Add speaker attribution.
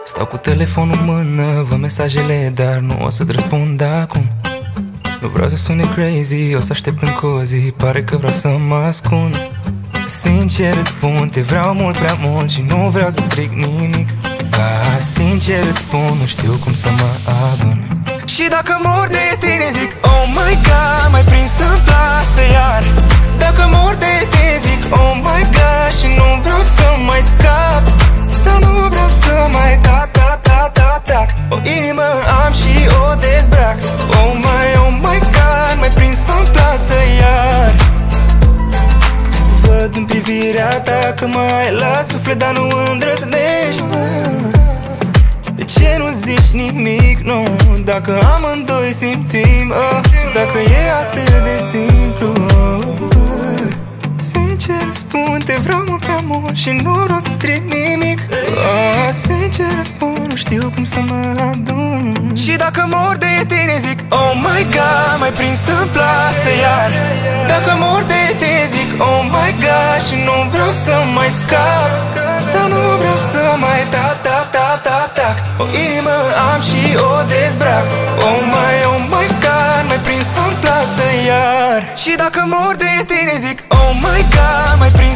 Speaker 1: Stau cu telefonul în mână, văd mesajele, dar nu o să-ți răspund acum. Nu vreau să sune crazy, o să aștept încă o zi, pare că vreau să mă ascund. Sincer îți spun, te vreau mult prea mult și nu vreau să stric nimic. Sincer îți spun, nu știu cum să mă adun. Și dacă mor de tine zic, oh my god, m-ai prins să-mi plasă iar. Dacă mor de tine zic, oh my god, și nu vreau să mai scap. Dar nu vreau să mai tac. O inimă am și o dezbrac. Oh my god, m-ai prins să-mi plasă iar. Văd în privirea ta că mai ai la suflet, dar nu îndrăznești. De ce nu zici nimic, nu? Dacă amândoi simțim, dacă e atât de simplu. Sincer spun, te vreau mult prea mult și nu vreau să stric nimic. Sincer spun, nu știu cum să mă adun. Și dacă mor de tine zic, oh my god, m-ai prins să-mi plasă iar. Dacă mor de tine zic, oh my god, și nu vreau să mai scap. Dar nu vreau să mai tac. O inimă am și o dezbrac. Oh my god, m-ai prins să-mi plasă iar. Și dacă mor de tine zic, oh my god, m-ai prins